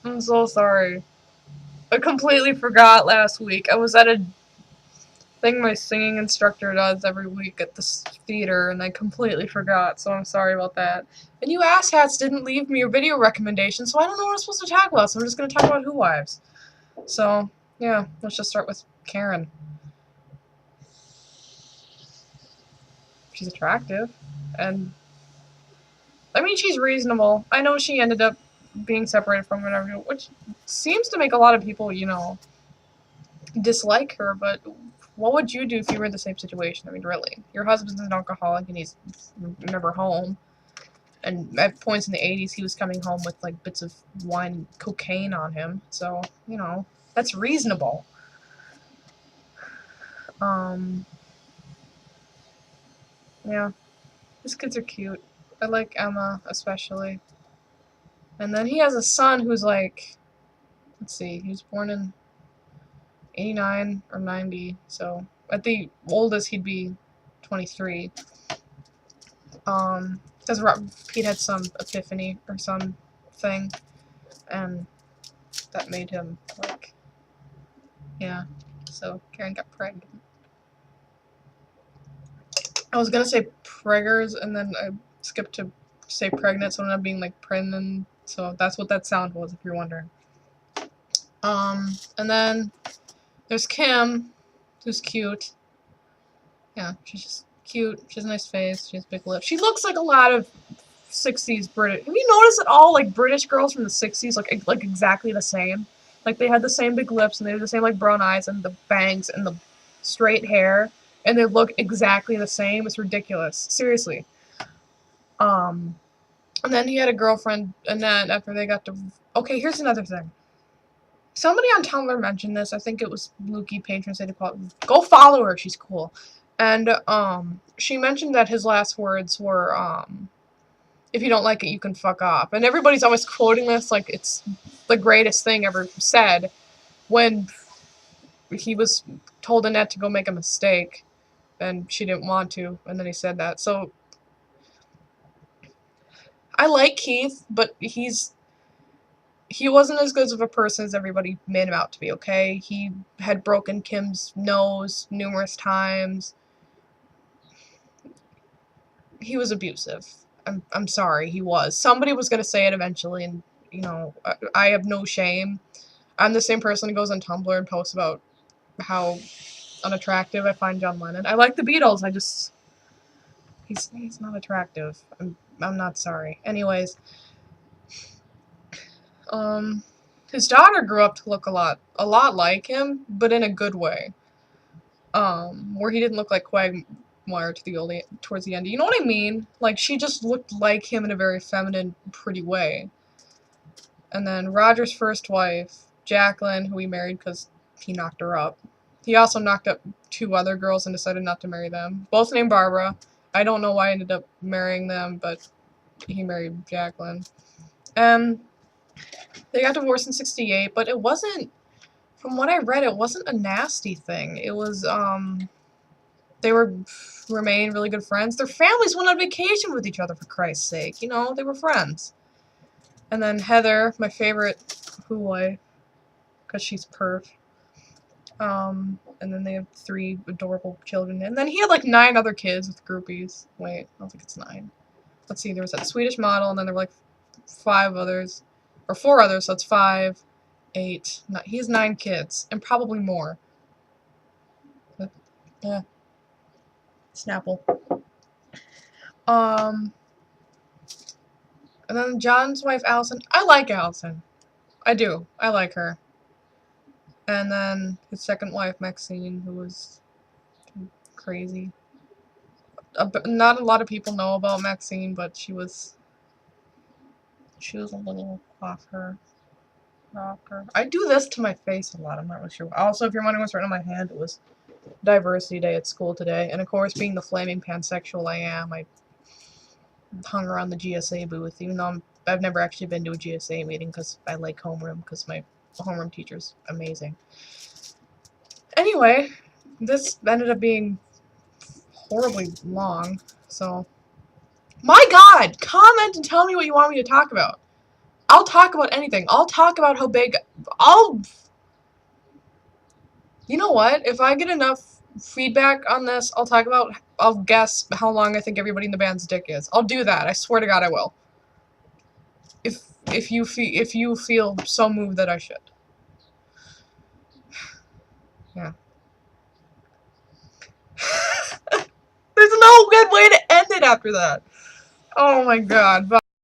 I'm so sorry. I completely forgot last week. I was at a thing my singing instructor does every week at this theater, and I completely forgot, so I'm sorry about that. And you asshats didn't leave me a video recommendation, so I don't know what I'm supposed to talk about, so I'm just gonna talk about Who Wives. So, yeah, let's just start with Karen. She's attractive, and I mean, she's reasonable. I know she ended up being separated from whatever, which seems to make a lot of people, dislike her, but what would you do if you were in the same situation? I mean, really. Your husband's an alcoholic and he's never home. And at points in the 80s, he was coming home with, like, bits of wine and cocaine on him. So, that's reasonable. Um, yeah. His kids are cute. I like Emma, especially. And then he has a son who's, like, let's see, he was born in 89 or 90, so at the oldest he'd be 23. Because Pete had some epiphany or something, and that made him, like, yeah. So Karen got pregnant. I was gonna say preggers, and then I skipped to say pregnant, so I'm not being like pregnant. So that's what that sound was, if you're wondering. And then there's Kim, who's cute. Yeah, she's just cute. She has a nice face. She has big lips. She looks like a lot of 60s British. Have you noticed that all like British girls from the 60s look like exactly the same? Like they had the same big lips and they had the same like brown eyes and the bangs and the straight hair, and they look exactly the same. It's ridiculous. Seriously. Um, and then he had a girlfriend, Annette, after they got to. Okay, here's another thing. Somebody on Tumblr mentioned this. I think it was Lukey Patron said to go follow her. She's cool. And she mentioned that his last words were if you don't like it, you can fuck off. And everybody's always quoting this like it's the greatest thing ever said. When he was told Annette to go make a mistake, and she didn't want to, and then he said that. So I like Keith, but he wasn't as good of a person as everybody made him out to be, okay? He had broken Kim's nose numerous times. He was abusive. I'm sorry, he was. Somebody was gonna say it eventually, and I have no shame. I'm the same person who goes on Tumblr and posts about how unattractive I find John Lennon. I like the Beatles. He's not attractive. I'm not sorry. Anyways, um, his daughter grew up to look a lot like him, but in a good way. Where he didn't look like Quagmire towards the end. You know what I mean? Like she just looked like him in a very feminine, pretty way. And then Roger's first wife, Jacqueline, who he married because he knocked her up. He also knocked up two other girls and decided not to marry them. Both named Barbara. I don't know why I ended up marrying them, but he married Jacqueline. And they got divorced in 68, but it wasn't, from what I read, it wasn't a nasty thing. It was, they remained really good friends. Their families went on vacation with each other, for Christ's sake. They were friends. And then Heather, my favorite Who wife, because she's perf. And then they have 3 adorable children. And then he had like 9 other kids with groupies. Wait, I don't think it's 9. Let's see, there was that Swedish model, and then there were like 5 others. Or 4 others, so it's 5, 8. He has 9 kids, and probably more. But, yeah. Snapple. And then John's wife, Allison. I like Allison. I do. I like her. And then his second wife, Maxine, who was crazy. Not a lot of people know about Maxine, but she was a little off her rocker. I do this to my face a lot. I'm not really sure. Also, if you're wondering what's written on my hand, it was Diversity Day at school today. And of course, being the flaming pansexual I am, I hung around the GSA booth, even though I've never actually been to a GSA meeting because I like homeroom, because my homeroom teacher's amazing. Anyway, this ended up being horribly long, so my God, comment and tell me what you want me to talk about. I'll talk about anything. I'll talk about how big. You know what? If I get enough feedback on this, I'll guess how long I think everybody in the band's dick is. I'll do that. I swear to God I will. If you feel so moved that I should. Yeah. There's no good way to end it after that. Oh my God. Bye.